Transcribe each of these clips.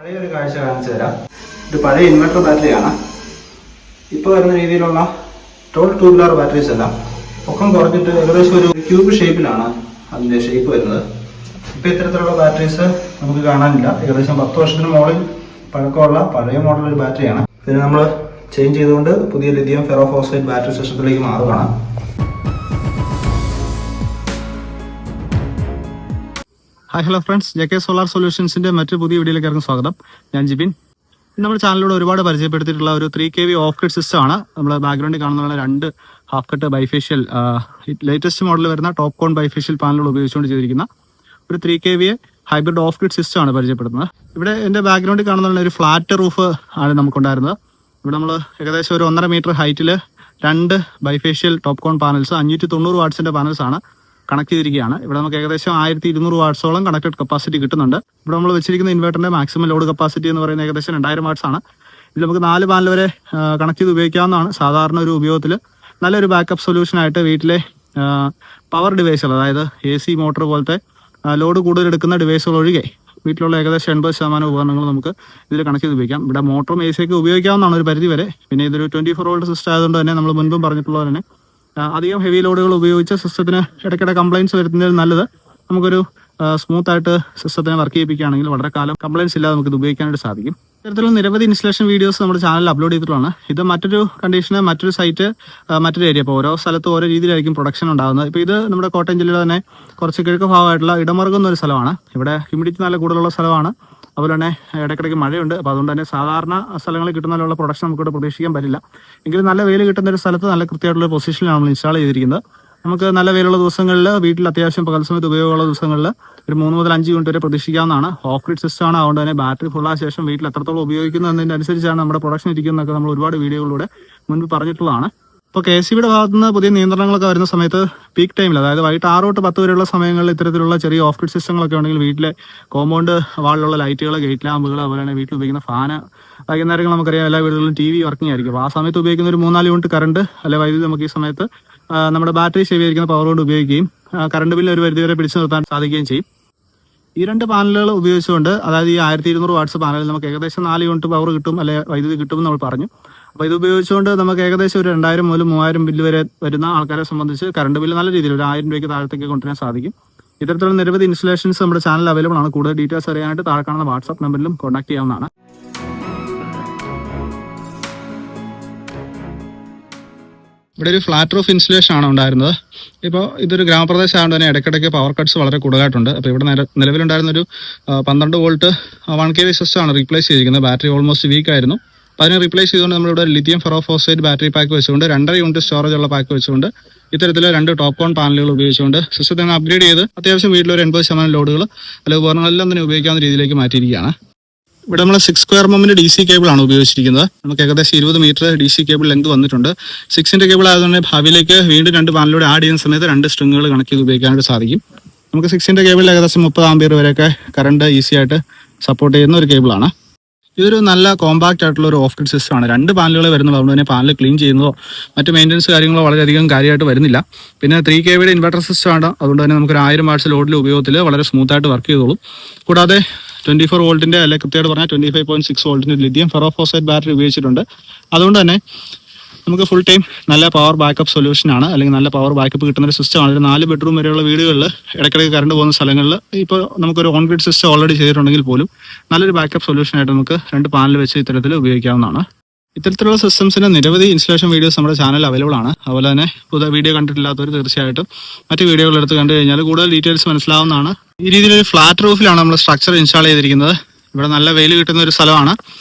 പഴയൊരു കാഴ്ച കാണിച്ചു തരാം. ഇത് പഴയ ഇൻവെർട്ടർ ബാറ്ററിയാണ്. ഇപ്പോൾ വരുന്ന രീതിയിലുള്ള ട്യൂബുലാർ ബാറ്ററീസ് എല്ലാം പൊക്കം കുറഞ്ഞിട്ട് ഏകദേശം ഒരു ക്യൂബ് ഷേപ്പിലാണ് അതിൻ്റെ ഷേപ്പ് വരുന്നത്. ഇപ്പോൾ ഇത്തരത്തിലുള്ള ബാറ്ററീസ് നമുക്ക് കാണാനില്ല. ഏകദേശം 10 വർഷത്തിന് മുകളിൽ പഴക്കമുള്ള പഴയ മോഡൽ ഒരു ബാറ്ററിയാണ്. ഇതിന് നമ്മൾ ചേഞ്ച് ചെയ്തുകൊണ്ട് പുതിയ ലിഥിയം ഫെറോഫോസ്ഫേറ്റ് ബാറ്ററി സിസ്റ്റത്തിലേക്ക് മാറുകയാണ്. Hi hello friends, JK solar സൊല്യൂഷൻസിന്റെ മറ്റൊരു പുതിയ വീഡിയോയിലേക്ക് സ്വാഗതം. ഞാൻ ജിബിൻ. നമ്മുടെ ചാനലിലൂടെ ഒരുപാട് പരിചയപ്പെടുത്തിയിട്ടുള്ള ഒരു 3 kV ഓഫ് ഗ്രിഡ് സിസ്റ്റം ആണ്. നമ്മൾ ബാക്ക്ഗ്രൗണ്ടിൽ കാണുന്ന 2 half cut bifacial latest model വരുന്ന ടോപ്പ് കോൺ ബൈഫേഷ്യൽ പാനലുകൾ ഉപയോഗിച്ചുകൊണ്ട് ചെയ്തിരിക്കുന്ന ഒരു 3 kV hybrid off grid system ആണ് പരിചയപ്പെടുത്തുന്നത്. ഇവിടെ എൻ്റെ ബാക്ക്ഗ്രൗണ്ടിൽ കാണുന്ന ഒരു ഫ്ലാറ്റ് റൂഫ് ആണ് നമുക്കുണ്ടായിരുന്നത്. ഇവിടെ നമ്മൾ ഏകദേശം ഒരു 1.5 മീറ്റർ ഹൈറ്റിൽ 2 ബൈഫേഷ്യൽ ടോപ്പ് കോൺ പാനൽസ് 590 വാട്ട്സിന്റെ പാനൽസ് ആണ് കണക്ട് ചെയ്തിരിക്കുകയാണ്. ഇവിടെ നമുക്ക് ഏകദേശം 1200 വാട്ട്സോളം കണക്റ്റഡ് കപ്പാസിറ്റി കിട്ടുന്നുണ്ട്. ഇവിടെ നമ്മൾ വെച്ചിരിക്കുന്ന ഇൻവെർട്ടറിന്റെ മാക്സിമം ലോഡ് കപ്പാസിറ്റി എന്ന് പറയുന്നത് ഏകദേശം 2000 വാട്ട്സ് ആണ്. ഇതിൽ നമുക്ക് 4 പാനൽ വരെ കണക്ട് ചെയ്ത് ഉപയോഗിക്കാവുന്നതാണ്. സാധാരണ ഒരു ഉപയോഗത്തിൽ നല്ലൊരു ബാക്കപ്പ് സൊല്യൂഷൻ ആയിട്ട് വീട്ടിലെ പവർ ഡിവൈസുകൾ, അതായത് AC മോട്ടോർ പോലത്തെ ലോഡ് കൂടുതൽ എടുക്കുന്ന ഡിവൈസുകൾ ഒഴികെ വീട്ടിലുള്ള ഏകദേശം 80% ഉപകരണങ്ങൾ നമുക്ക് ഇതിൽ കണക്ട് ചെയ്ത് ഉപയോഗിക്കാം. ഇവിടെ മോട്ടറും AC ഒക്കെ ഉപയോഗിക്കാവുന്നതാണ് ഒരു പരിധി വരെ. പിന്നെ ഇതൊരു 24 വോൾട്ട് സിസ്റ്റം ആയതുകൊണ്ട് തന്നെ നമ്മൾ മുൻപും പറഞ്ഞിട്ടുള്ളത് തന്നെ അധികം ഹെവി ലോഡുകൾ ഉപയോഗിച്ച് സിസ്റ്റത്തിന് ഇടയ്ക്കിടെ കംപ്ലൈൻറ്റ്സ് വരുന്നതിൽ നല്ലത് നമുക്കൊരു സ്മൂത്ത് ആയിട്ട് സിസ്റ്റത്തിനെ വർക്ക് ചെയ്യിപ്പിക്കുകയാണെങ്കിൽ വളരെ കാലം കംപ്ലൈൻറ്റ്സ് ഇല്ലാതെ നമുക്ക് ഇത് ഉപയോഗിക്കാനായിട്ട് സാധിക്കും. ഇത്തരത്തിലുള്ള നിരവധി ഇൻസ്റ്റലേഷൻ വീഡിയോസ് നമ്മുടെ ചാനലിൽ അപ്ലോഡ് ചെയ്തിട്ടുള്ളതാണ്. ഇത് മറ്റൊരു കണ്ടീഷന്, മറ്റൊരു സൈറ്റ്, മറ്റൊരു ഏരിയ. ഇപ്പോൾ ഓരോ സ്ഥലത്തും ഓരോ രീതിയിലായിരിക്കും പ്രൊഡക്ഷൻ ഉണ്ടാകുന്നത്. ഇപ്പോൾ ഇത് നമ്മുടെ കോട്ടയം ജില്ലയിലെ തന്നെ കുറച്ച് കിഴക്ക് ഭാഗമായിട്ടുള്ള ഇടമറുകം എന്നൊരു സ്ഥലമാണ്. ഇവിടെ ഹ്യൂമിഡിറ്റി നല്ല കൂടുതലുള്ള സ്ഥലമാണ്. അതുപോലെ തന്നെ ഇടയ്ക്കിടയ്ക്ക് മഴയുണ്ട്. അപ്പോൾ അതുകൊണ്ട് തന്നെ സാധാരണ സ്ഥലങ്ങളിൽ കിട്ടുന്ന പോലുള്ള പ്രൊഡക്ഷൻ നമുക്കിവിടെ പ്രതീക്ഷിക്കാൻ പറ്റില്ല. എങ്കിലും നല്ല വെയിൽ കിട്ടുന്ന ഒരു സ്ഥലത്ത് നല്ല കൃത്യമായിട്ടുള്ള പൊസിഷനിലാണ് നമ്മൾ ഇൻസ്റ്റാൾ ചെയ്തിരിക്കുന്നത്. നമുക്ക് നല്ല വെയിലുള്ള ദിവസങ്ങളിൽ, വീട്ടിൽ അത്യാവശ്യം പകൽ സമയത്ത് ഉപയോഗമുള്ള ദിവസങ്ങളിൽ ഒരു 3 മുതൽ 5 യൂണിറ്റ് വരെ പ്രതീക്ഷിക്കാവുന്നതാണ്. ഓഫ് ഗ്രിഡ് സിസ്റ്റം ആണ്. അതുകൊണ്ട് തന്നെ ബാറ്ററി ഫുള്ളായ ശേഷം വീട്ടിൽ എത്രത്തോളം ഉപയോഗിക്കുന്നു എന്നതിൻ്റെ അനുസരിച്ചാണ് നമ്മുടെ പ്രൊഡക്ഷൻ ഇരിക്കുന്നതൊക്കെ നമ്മൾ ഒരുപാട് വീഡിയോകളിലൂടെ മുൻപ് പറഞ്ഞിട്ടുള്ളതാണ്. ഇപ്പോൾ KCBയുടെ ഭാഗത്തു നിന്ന് പുതിയ നിയന്ത്രണങ്ങളൊക്കെ വരുന്ന സമയത്ത് പീക്ക് ടൈമിൽ, അതായത് വൈകിട്ട് 6 തൊട്ട് 10 വരെയുള്ള സമയങ്ങളിൽ ഇത്തരത്തിലുള്ള ചെറിയ ഓഫ് ഗ്രിഡ് സിസ്റ്റങ്ങളൊക്കെ ഉണ്ടെങ്കിൽ വീട്ടിലെ കോമ്പൗണ്ട് വാളിലുള്ള ലൈറ്റുകൾ, ഗേറ്റ് ലാമ്പുകൾ, അതുപോലെ തന്നെ വീട്ടിൽ ഉപയോഗിക്കുന്ന ഫാന്, വൈകുന്നേരങ്ങൾ നമുക്കറിയാം എല്ലാ വീടുകളിലും TV വർക്കിംഗ് ആയിരിക്കും. അപ്പോൾ ആ സമയത്ത് ഉപയോഗിക്കുന്ന ഒരു 3-4 യൂണിറ്റ് കറണ്ട് അല്ലെ വൈദ്യുതി നമുക്ക് ഈ സമയത്ത് നമ്മുടെ ബാറ്ററി ശേഖരിക്കുന്ന പവർ കൊണ്ട് ഉപയോഗിക്കുകയും കറണ്ട് ബില്ല് ഒരു പരിധി വരെ പിടിച്ചു നിർത്താൻ സാധിക്കുകയും ചെയ്യും. ഈ 2 പാനലുകൾ ഉപയോഗിച്ചുകൊണ്ട്, അതായത് ഈ 1200 വാട്ട്സ് പാനലിൽ നമുക്ക് ഏകദേശം 4 യൂണിറ്റ് പവർ കിട്ടും, അല്ലെ വൈദ്യുതി കിട്ടുമെന്ന് നമ്മൾ പറഞ്ഞു. അപ്പോൾ ഇത് ഉപയോഗിച്ചുകൊണ്ട് നമുക്ക് ഏകദേശം ഒരു 2000 മുതൽ 3000 ബില്ല് വരെ വരുന്ന ആൾക്കാരെ സംബന്ധിച്ച് കറണ്ട് ബില്ല് നല്ല രീതിയിൽ ഒരു 1000 രൂപയ്ക്ക് താഴത്തേക്ക് കൊണ്ടുവരാൻ സാധിക്കും. ഇത്തരത്തിലുള്ള നിരവധി ഇൻസ്റ്റലേഷൻസ് നമ്മുടെ ചാനൽ അവൈലബിൾ ആണ്. കൂടുതൽ ഡീറ്റെയിൽസ് അറിയാനായിട്ട് താഴെ കാണുന്ന വാട്സ്ആപ്പ് നമ്പറിലും കോൺടാക്ട് ചെയ്യാവുന്നതാണ്. ഇവിടെ ഒരു ഫ്ലാറ്റ് റൂഫ് ഇൻസ്റ്റലേഷൻ ആണ് ഉണ്ടായിരുന്നത്. ഇപ്പോൾ ഇതൊരു ഗ്രാമപ്രദേശം ആയതുകൊണ്ട് തന്നെ ഇടയ്ക്കിടയ്ക്ക് പവർ കട്ട്സ് വളരെ കൂടുതലായിട്ടുണ്ട്. അപ്പോൾ ഇവിടെ നിലവിലുണ്ടായിരുന്നൊരു 12 വോൾട്ട് 1 kV സിസ്റ്റമാണ് റീപ്ലേസ് ചെയ്തിരിക്കുന്നത്. ബാറ്ററി ഓൾമോസ്റ്റ് വീക്ക് ആയിരുന്നു. അപ്പോൾ അതിനെ റീപ്ലേസ് ചെയ്തുകൊണ്ട് നമ്മളിവിടെ ലിഥിയം ഫെറോഫോസ്ഫേറ്റ് ബാറ്ററി പാക്ക് വെച്ചുകൊണ്ട് 2.5 യൂണിറ്റ് സ്റ്റോറേജ് ഉള്ള പാക്ക് വെച്ചുകൊണ്ട് ഇത്തരത്തിൽ 2 ടോപ്പ് കോൺ പാനലുകൾ ഉപയോഗിച്ചുകൊണ്ട് സിസ്റ്റത്തെ അപ്ഗ്രേഡ് ചെയ്ത് അത്യാവശ്യം വീട്ടിലൊരു 80% ലോഡുകൾ അല്ലെങ്കിൽ ഉപകരണങ്ങളെല്ലാം തന്നെ ഉപയോഗിക്കാവുന്ന രീതിയിലേക്ക് മാറ്റിയിരിക്കുകയാണ്. ഇവിടെ നമ്മൾ 6 സ്ക്വയർ mm DC കേബിൾ ആണ് ഉപയോഗിച്ചിരിക്കുന്നത്. നമുക്ക് ഏകദേശം 20 മീറ്റർ DC കേബിൾ ലെങ്ത് വന്നിട്ടുണ്ട്. 6-ന്റെ കേബിൾ ആയതുകൊണ്ട് ഭാവിയിലേക്ക് വീണ്ടും 2 പാനലിലൂടെ ആഡ് ചെയ്യുന്ന സമയത്ത് 2 സ്ട്രിങ്ങുകൾ കണക്ട് ചെയ്ത് ഉപയോഗിക്കാനായിട്ട് സാധിക്കും. നമുക്ക് 6-ന്റെ കേബിളിൽ ഏകദേശം 30 ആംപിയർ വരെയൊക്കെ കറണ്ട് ഈസി ആയിട്ട് സപ്പോർട്ട് ചെയ്യുന്ന ഒരു കേബിളാണ്. ഇതൊരു നല്ല കോമ്പാക്റ്റ് ആയിട്ടുള്ള ഒരു ഓഫ് ഗ്രിഡ് സിസ്റ്റമാണ്. 2 പാനലുകൾ വരുന്നത് അതുകൊണ്ട് തന്നെ പാനൽ ക്ലീൻ ചെയ്യുന്നതോ മറ്റ് മെയിൻ്റനൻസ് കാര്യങ്ങളോ വളരെയധികം കാര്യമായിട്ട് വരുന്നില്ല. പിന്നെ 3 kVയുടെ ഇൻവെർട്ടർ സിസ്റ്റം ആണ്. അതുകൊണ്ട് തന്നെ നമുക്കൊരു 1000 വാട്ട്സ് ലോഡിലെ ഉപയോഗത്തിൽ വളരെ സ്മൂത്തായിട്ട് വർക്ക് ചെയ്തോളും. കൂടാതെ 24 വോൾട്ടിന്റെ അല്ലെങ്കിൽ കൃത്യമായിട്ട് പറഞ്ഞാൽ 25.6 വോൾട്ടിന്റെ ലിഥിയം ഫെറോഫോസ്ഫേറ്റ് ബാറ്ററി ഉപയോഗിച്ചിട്ടുണ്ട്. അതുകൊണ്ട് തന്നെ നമുക്ക് ഫുൾ ടൈം നല്ല പവർ ബാക്കപ്പ് സൊല്യൂഷനാണ്, അല്ലെങ്കിൽ നല്ല പവർ ബാക്കപ്പ് കിട്ടുന്ന ഒരു സിസ്റ്റമാണ്. ഒരു 4 ബെഡ്റൂം വരെയുള്ള വീടുകളിൽ ഇടയ്ക്കിടയ്ക്ക് കറണ്ട് പോകുന്ന സ്ഥലങ്ങളിൽ ഇപ്പോൾ നമുക്കൊരു ഓൺ ഗ്രിഡ് സിസ്റ്റം ഓൾറെഡി ചെയ്തിട്ടുണ്ടെങ്കിൽ പോലും നല്ലൊരു ബാക്കപ്പ് സൊല്യൂഷനായിട്ട് നമുക്ക് 2 പാനൽ വെച്ച് ഇത്തരത്തിൽ ഉപയോഗിക്കാവുന്നതാണ്. ഇത്തരത്തിലുള്ള സിസ്റ്റംസിന് നിരവധി ഇൻസ്റ്റലേഷൻ വീഡിയോസ് നമ്മുടെ ചാനൽ അവൈലബിൾ ആണ്. അതുപോലെ തന്നെ പുതിയ വീഡിയോ കണ്ടിട്ടില്ലാത്തവർ തീർച്ചയായിട്ടും മറ്റ് വീഡിയോകൾ എടുത്ത് കണ്ടു കഴിഞ്ഞാൽ കൂടുതൽ ഡീറ്റെയിൽസ് മനസ്സിലാവുന്നതാണ്. ഈ രീതിയിലൊരു ഫ്ലാറ്റ് റൂഫിലാണ് നമ്മൾ സ്ട്രക്ചർ ഇൻസ്റ്റാൾ ചെയ്തിരിക്കുന്നത്. ഇവിടെ നല്ല വെയിൽ കിട്ടുന്ന ഒരു സ്ഥലമാണ്.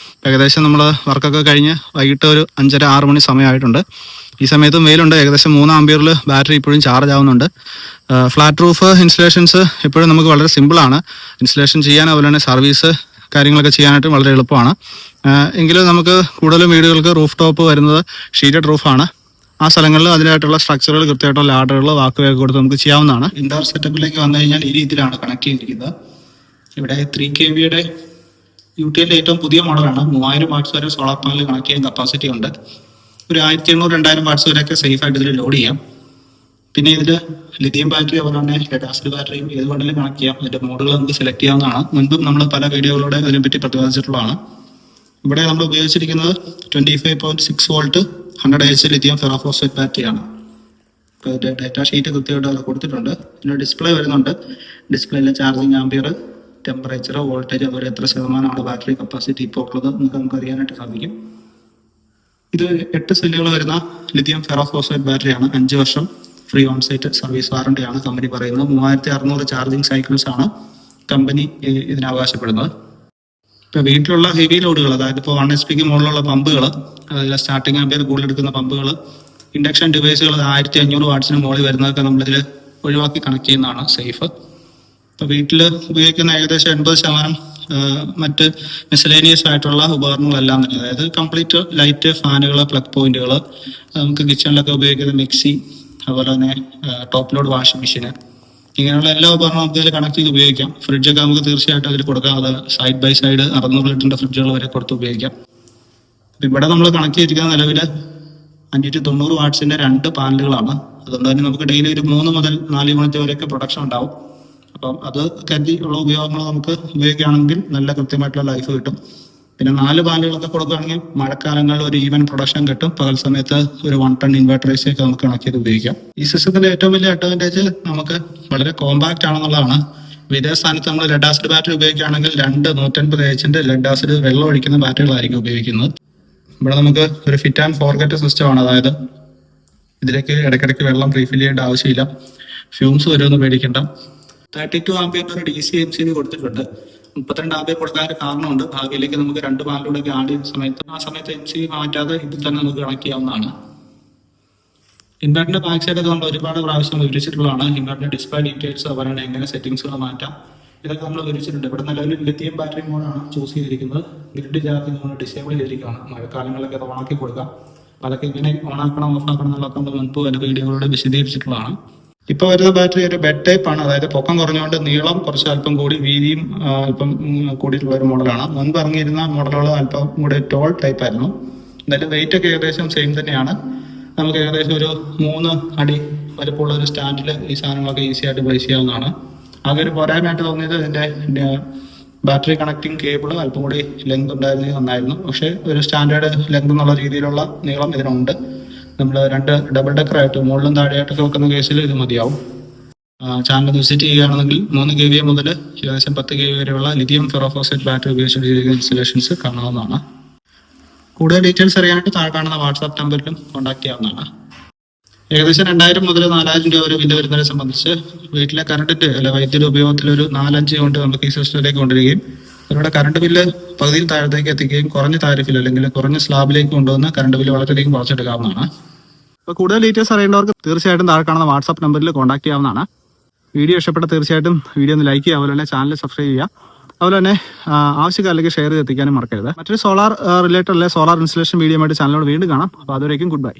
ഏകദേശം നമ്മൾ വർക്കൊക്കെ കഴിഞ്ഞ് വൈകിട്ട് ഒരു 5:30-6 മണി സമയമായിട്ടുണ്ട്. ഈ സമയത്തും വെയിലുണ്ട്. ഏകദേശം 3 ആംപിയറിൽ ബാറ്ററി ഇപ്പോഴും ചാർജ് ആവുന്നുണ്ട്. ഫ്ലാറ്റ് റൂഫ് ഇൻസ്റ്റലേഷൻസ് എപ്പോഴും നമുക്ക് വളരെ സിമ്പിളാണ് ഇൻസ്റ്റലേഷൻ ചെയ്യാൻ. അതുപോലെ തന്നെ സർവീസ് കാര്യങ്ങളൊക്കെ ചെയ്യാനായിട്ട് വളരെ എളുപ്പമാണ്. എങ്കിലും നമുക്ക് കൂടുതലും വീടുകൾക്ക് റൂഫ് ടോപ്പ് വരുന്നത് ഷീറ്റഡ് റൂഫാണ്. ആ സ്ഥലങ്ങളിൽ അതിനായിട്ടുള്ള സ്ട്രക്ചറുകൾ, കൃത്യമായിട്ടുള്ള ലാഡറുകൾ, വാക്കുവൊക്കെ കൊടുത്ത് നമുക്ക് ചെയ്യാവുന്നതാണ്. ഇൻഡോർ സെറ്റപ്പിലേക്ക് വന്നു കഴിഞ്ഞാൽ ഈ രീതിയിലാണ് കണക്ട് ചെയ്തിരിക്കുന്നത്. ഇവിടെ 3 kVയുടെ UTLന്റെ ഏറ്റവും പുതിയ മോഡലാണ്. 3000 വാട്ട്സ് വരെ സോളാർ പാനൽ കണക്ട് ചെയ്യാൻ കപ്പാസിറ്റി ഉണ്ട്. ഒരു 1800-2000 വാട്ട്സ് വരെയൊക്കെ സേഫ് ആയിട്ട് ഇതിൽ ലോഡ് ചെയ്യാം. പിന്നെ ഇതിൽ ലിഥിയം ബാറ്ററി അതുപോലെ തന്നെ ലെഡ് ആസിഡ് ബാറ്ററിയും ഏത് വേണമെങ്കിലും കണക്ട് ചെയ്യാം. അതിന്റെ മോഡുകൾ നമുക്ക് സെലക്ട് ചെയ്യാവുന്നതാണ്. മുൻപും നമ്മൾ പല വീഡിയോകളിലൂടെ അതിനെപ്പറ്റി പ്രതിപാദിച്ചിട്ടുള്ളതാണ്. ഇവിടെ നമ്മൾ ഉപയോഗിച്ചിരിക്കുന്നത് 25.6 വോൾട്ട് 100 AH ലിഥിയം ഫെറോഫോസ്ഫേറ്റ് ബാറ്ററിയാണ്. അതിന്റെ ഡാറ്റാ ഷീറ്റ് കൃത്യമായിട്ട് അവിടെ കൊടുത്തിട്ടുണ്ട്. പിന്നെ ഡിസ്പ്ലേ വരുന്നുണ്ട്. ഡിസ്പ്ലേയിൽ ചാർജിങ് ആംപിയർ, ടെമ്പറേച്ചർ, വോൾട്ടേജ്, അതുപോലെ എത്ര ശതമാനമാണ് ബാറ്ററി കപ്പാസിറ്റി ഇപ്പോൾ ഉള്ളത് എന്നൊക്കെ നമുക്ക് അറിയാനായിട്ട് സാധിക്കും. ഇത് 8 സെല്ലുകൾ വരുന്ന ലിഥിയം ഫെറോഫോസ്ഫേറ്റ് ബാറ്ററിയാണ്. 5 വർഷം ഫ്രീ ഓൺ സൈറ്റ് സർവീസ് വാറണ്ടിയാണ് കമ്പനി പറയുന്നത്. 3600 ചാർജിങ് സൈക്കിൾസ് ആണ് കമ്പനി ഇതിന് അവകാശപ്പെടുന്നത്. ഇപ്പോൾ വീട്ടിലുള്ള ഹെവി ലോഡുകൾ, അതായത് ഇപ്പോൾ 1 HP മുകളിലുള്ള പമ്പുകൾ, അതായത് സ്റ്റാർട്ടിങ് ആംപിയർ കൂടുതലെടുക്കുന്ന പമ്പുകൾ, ഇൻഡക്ഷൻ ഡിവൈസുകൾ 1500 വാട്ട്സിന് മുകളിൽ വരുന്നതൊക്കെ നമ്മളിതിൽ ഒഴിവാക്കി കണക്ട് ചെയ്യുന്നതാണ് സേഫ്. ഇപ്പോൾ വീട്ടിൽ ഉപയോഗിക്കുന്ന ഏകദേശം 80% മറ്റ് മിസലേനിയസ് ആയിട്ടുള്ള ഉപകരണങ്ങളെല്ലാം തന്നെ, അതായത് കംപ്ലീറ്റ് ലൈറ്റ്, ഫാനുകൾ, പ്ലഗ് പോയിന്റുകൾ, നമുക്ക് കിച്ചണിലൊക്കെ ഉപയോഗിക്കുന്ന മിക്സി, അതുപോലെ തന്നെ ടോപ്പ് ലോഡ് വാഷിംഗ് മെഷീന്, ഇങ്ങനെയുള്ള എല്ലാ ഉപകരണവും നമുക്ക് ഇതിൽ കണക്ട് ചെയ്ത് ഉപയോഗിക്കാം. ഫ്രിഡ്ജൊക്കെ നമുക്ക് തീർച്ചയായിട്ടും അതിൽ കൊടുക്കാം. അത് സൈഡ് ബൈ സൈഡ് 600 ലിറ്ററിന്റെ ഫ്രിഡ്ജുകൾ വരെ കൊടുത്ത് ഉപയോഗിക്കാം. ഇവിടെ നമ്മൾ കണക്ട് ചെയ്തിരിക്കുന്ന നിലവിൽ 590 വാട്ട്സിന്റെ 2 പാനലുകളാണ്. അതുകൊണ്ട് തന്നെ നമുക്ക് ഡെയിലി ഒരു 3 മുതൽ 4 യൂണിറ്റ് വരെയൊക്കെ പ്രൊഡക്ഷൻ ഉണ്ടാവും. അപ്പം അത് കരുതി ഉള്ള ഉപയോഗങ്ങൾ നമുക്ക് ഉപയോഗിക്കുകയാണെങ്കിൽ നല്ല കൃത്യമായിട്ടുള്ള ലൈഫ് കിട്ടും. പിന്നെ 4 പാനലുകളൊക്കെ കൊടുക്കുകയാണെങ്കിൽ മഴക്കാലങ്ങളിൽ ഒരു ഈവൻ പ്രൊഡക്ഷൻ കിട്ടും. പകൽ സമയത്ത് ഒരു 1 ടൺ ഇൻവെർട്ടർ AC ഒക്കെ നമുക്ക് കണക്ട് ചെയ്ത് ഉപയോഗിക്കാം. ഈ സിസ്റ്റത്തിന്റെ ഏറ്റവും വലിയ അഡ്വാൻറ്റേജ് നമുക്ക് വളരെ കോമ്പാക്ട് ആണെന്നുള്ളതാണ്. ഇതേ സ്ഥാനത്ത് നമ്മൾ ലെഡ് ആസിഡ് ബാറ്ററി ഉപയോഗിക്കുകയാണെങ്കിൽ 2 150 AH ലെഡ് ആസിഡ് വെള്ളം ഒഴിക്കുന്ന ബാറ്ററികളായിരിക്കും ഉപയോഗിക്കുന്നത്. ഇവിടെ നമുക്ക് ഒരു ഫിറ്റ് ആൻഡ് ഫോർഗെറ്റ് സിസ്റ്റമാണ്. അതായത് ഇതിലേക്ക് ഇടയ്ക്കിടയ്ക്ക് വെള്ളം റീഫിൽ ചെയ്യേണ്ട ആവശ്യമില്ല. ഫ്യൂംസ് വരുമെന്ന് പേടിക്കേണ്ട. 32 ആംപിയറിന്റെ ഒരു DC MCB കൊടുത്തിട്ടുണ്ട്. 32 ആംപിയർ കൊടുക്കാൻ ഒരു കാരണമുണ്ട്. ഭാവിയിലേക്ക് നമുക്ക് 2 പാനലുകളൊക്കെ ആഡ് ചെയ്യുന്ന സമയത്ത് MCB മാറ്റാതെ ഇതിൽ തന്നെ നമുക്ക് കണക്ട് ചെയ്യാവുന്നതാണ്. ഇൻവെർട്ടറിന്റെ ബാക്ക് സൈഡ് നമ്മൾ ഒരുപാട് പ്രാവശ്യം വിവരിച്ചിട്ടുള്ളതാണ്. ഇൻവെർട്ടറിന്റെ ഡിസ്പ്ലേ ഡീറ്റെയിൽസ്, അതുപോലെ എങ്ങനെ സെറ്റിംഗ്സുകൾ മാറ്റാം, ഇതൊക്കെ നമ്മൾ വിവരിച്ചിട്ടുണ്ട്. ഇവിടെ നിലവിൽ ലിഥിയം ബാറ്ററി മോഡാണ് ചൂസ് ചെയ്തിരിക്കുന്നത്. ഗ്രിഡ് ചാർജിങ് നമ്മൾ ഡിസേബിൾ ചെയ്തിരിക്കുകയാണ്. മഴക്കാലങ്ങളിലൊക്കെ അത് ഓണാക്കി കൊടുക്കാം. അതൊക്കെ ഇങ്ങനെ ഓണാക്കണം, ഓഫ് ആക്കണം എന്നുള്ളതൊക്കെ നമ്മൾ മുൻപ് പല വീഡിയോകളോട് വിശദീകരിച്ചിട്ടുള്ളതാണ്. ഇപ്പോൾ വരുന്ന ബാറ്ററി ഒരു ബെഡ് ടൈപ്പ് ആണ്. അതായത് പൊക്കം കുറഞ്ഞുകൊണ്ട് നീളം കുറച്ച് അല്പം കൂടി, വീതിയും അല്പം കൂടിയിട്ടുള്ള ഒരു മോഡലാണ്. മുൻപ് ഇറങ്ങിയിരുന്ന മോഡലുകൾ അല്പം കൂടി ടോൾ ടൈപ്പ് ആയിരുന്നു. എന്തായാലും വെയിറ്റ് ഒക്കെ ഏകദേശം സെയിം തന്നെയാണ്. നമുക്ക് ഏകദേശം ഒരു 3 അടി വലുപ്പമുള്ള ഒരു സ്റ്റാൻഡിൽ ഈ സാധനങ്ങളൊക്കെ ഈസി ആയിട്ട് പ്ലേസ് ചെയ്യാവുന്നതാണ്. ആകെ ഒരു പോരായ്മയായിട്ട് തോന്നിയത് ഇതിന്റെ ബാറ്ററി കണക്റ്റിംഗ് കേബിൾ അല്പം കൂടി ലെങ്ത് ഉണ്ടായിരുന്നത് നന്നായിരുന്നു. പക്ഷേ ഒരു സ്റ്റാൻഡേർഡ് ലെങ്ത് എന്നുള്ള രീതിയിലുള്ള നീളം ഇതിനുണ്ട്. നമ്മൾ 2 ഡബിൾ ഡെക്കർ ആയിട്ട് മുകളിലും താഴെയായിട്ടൊക്കെ വെക്കുന്ന കേസിൽ ഇത് മതിയാവും. ചാനൽ വിസിറ്റ് ചെയ്യുകയാണെങ്കിൽ 3 kVA മുതൽ ഏകദേശം 10 kVA വരെയുള്ള ലിഥിയം ഫെറോഫോസ്ഫേറ്റ് ബാറ്ററി ഉപയോഗിച്ചുകൊണ്ട് ചെയ്തിരിക്കുന്ന ഇൻസ്റ്റലേഷൻസ് കാണാവുന്നതാണ്. കൂടുതൽ ഡീറ്റെയിൽസ് അറിയാനായിട്ട് താഴെ കാണുന്ന വാട്സാപ്പ് നമ്പറിലും കോൺടാക്ട് ചെയ്യാവുന്നതാണ്. ഏകദേശം 2000 മുതൽ 4000 രൂപ വരെ ബില്ല് വരുന്നതിനെ സംബന്ധിച്ച് വീട്ടിലെ കറണ്ടിന്റെ വൈദ്യുതി ഉപയോഗത്തിൽ ഒരു 4-5 കൊണ്ട് നമുക്ക് ഈ സിസ്റ്റത്തിലേക്ക് കൊണ്ടുവരികയും അവരുടെ കറണ്ട് ബില്ല് പകുതിയിൽ താഴത്തേക്ക് എത്തിക്കുകയും കുറഞ്ഞ താരിഫിൽ അല്ലെങ്കിൽ കുറഞ്ഞ സ്ലാബിലേക്ക് കൊണ്ടുവന്ന് കറണ്ട് ബില്ല് വളരെയധികം കുറച്ചെടുക്കാവുന്നതാണ്. അപ്പോൾ കൂടുതൽ ഡീറ്റെയിൽസ് അറിയേണ്ടവർക്ക് തീർച്ചയായിട്ടും താഴെ കാണുന്ന വാട്സാപ്പ് നമ്പറിൽ കോൺടാക്ട് ചെയ്യാവുന്നതാണ്. വീഡിയോ ഇഷ്ടപ്പെട്ട തീർച്ചയായിട്ടും വീഡിയോ ഒന്ന് ലൈക്ക് ചെയ്യുക, അതുപോലെ തന്നെ ചാനൽ സബ്സ്ക്രൈബ് ചെയ്യുക, അതുപോലെ തന്നെ ആവശ്യക്കാരിലേക്ക് ഷെയർ ചെയ്ത് എത്തിക്കാനും മറക്കരുത്. മറ്റൊരു സോളാർ റിലേറ്റഡ് അല്ലെങ്കിൽ സോളാർ ഇൻസ്റ്റലേഷൻ വീഡിയോ ആയിട്ട് ചാനലിനോട് വീണ്ടും കാണാം. അപ്പോൾ അതുവരേക്കും ഗുഡ് ബൈ.